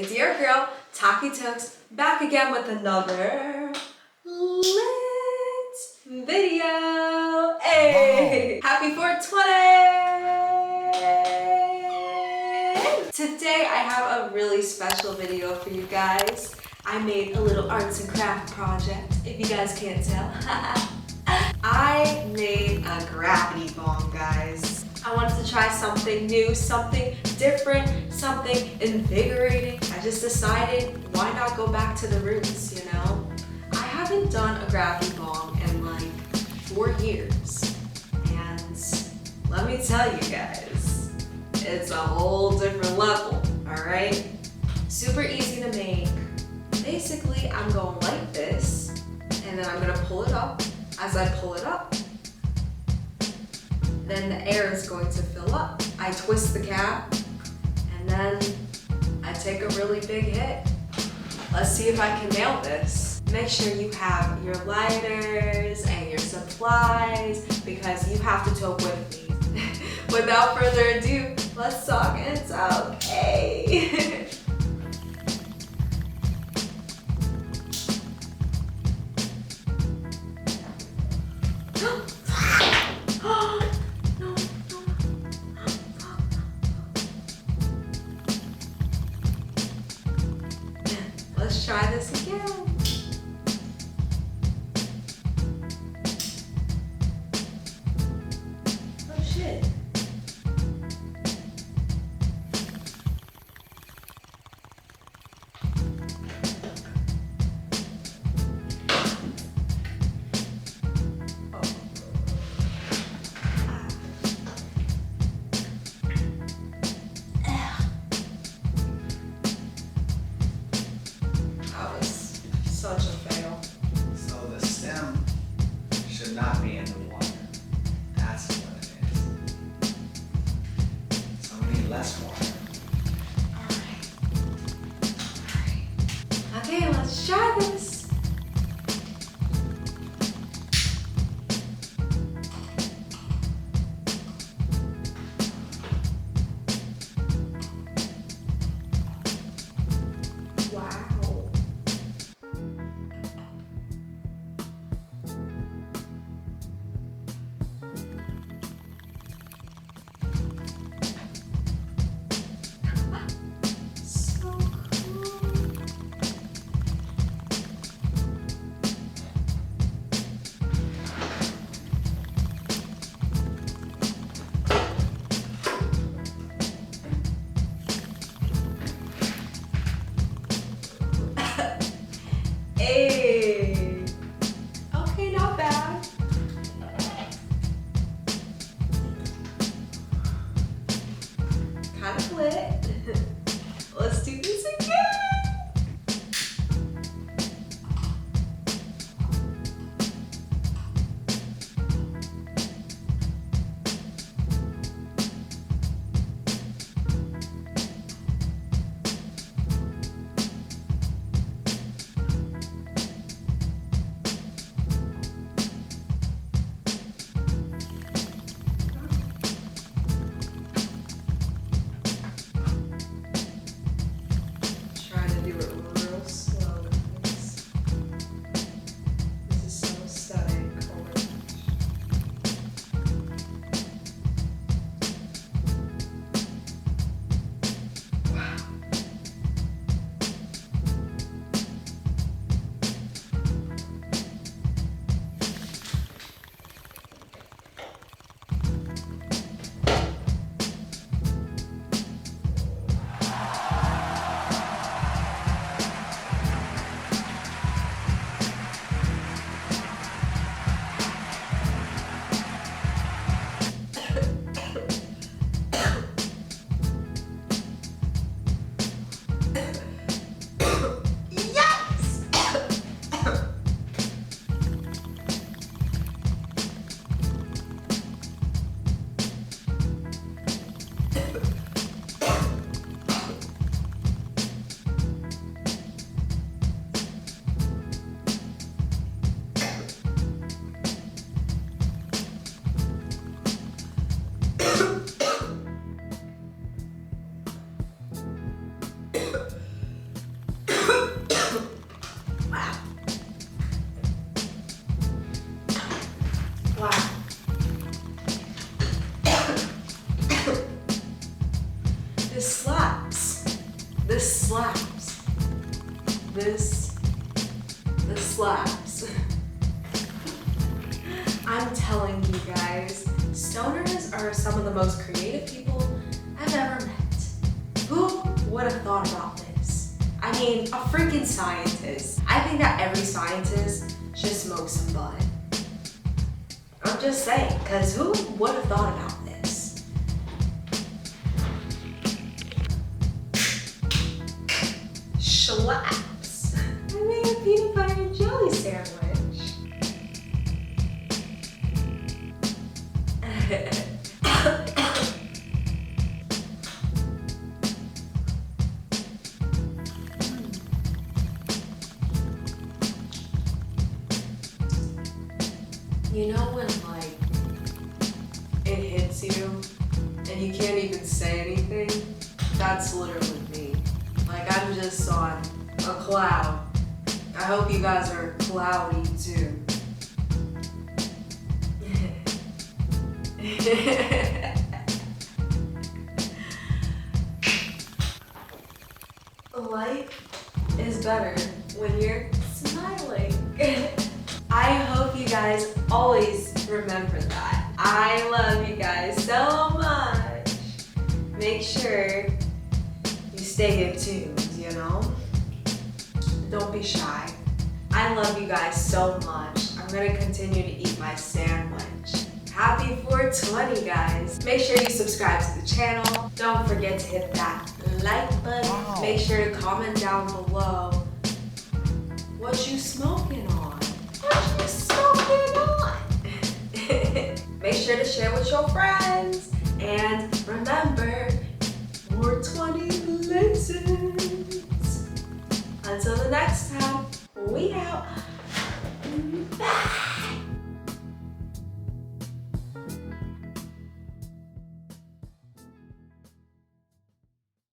It's your girl, Taki Tokez, back again with another lit video. Hey! Happy 420! Today I have a really special video for you guys. I made a little arts and craft project, if you guys can't tell. I made a gravity bong, guys. I wanted to try something new, something different, something invigorating. I just decided, why not go back to the roots, you know? I haven't done a gravity bong in like 4 years. And let me tell you guys, it's a whole different level, all right? Super easy to make. Basically, I'm going like this, and then I'm gonna pull it up. As I pull it up, then the air is going to fill up. I twist the cap, and then I take a really big hit. Let's see if I can nail this. Make sure you have your lighters and your supplies, because you have to toke with me. Without further ado, let's talk and talk. Hey! Let's try this again. Oh shit. Such a fail. So the stem should not be in the water. That's what it is. So we need less water. Alright. Okay, let's try this. Wow. slaps. This slaps. This slaps. I'm telling you guys, stoners are some of the most creative people I've ever met. Who would have thought about this? I mean, a freaking scientist. I think that every scientist should smoke some bud. I'm just saying, because who would have thought about this? Schlaps. I made a peanut butter and jelly sandwich. You know when like it hits you and you can't even say anything? That's literally me. Like I'm just on a cloud. I hope you guys are cloudy too. Life is better when you're smiling. I hope you guys always remember that. I love you guys so much. Make sure you stay in tune, you know? Don't be shy. I love you guys so much. I'm gonna continue to eat my sandwich. Happy 420, guys. Make sure you subscribe to the channel. Don't forget to hit that like button. Wow. Make sure to comment down below what you smoking on. What you smoking on? Make sure to share with your friends. And remember, 420 lessons. Until the next time, we out.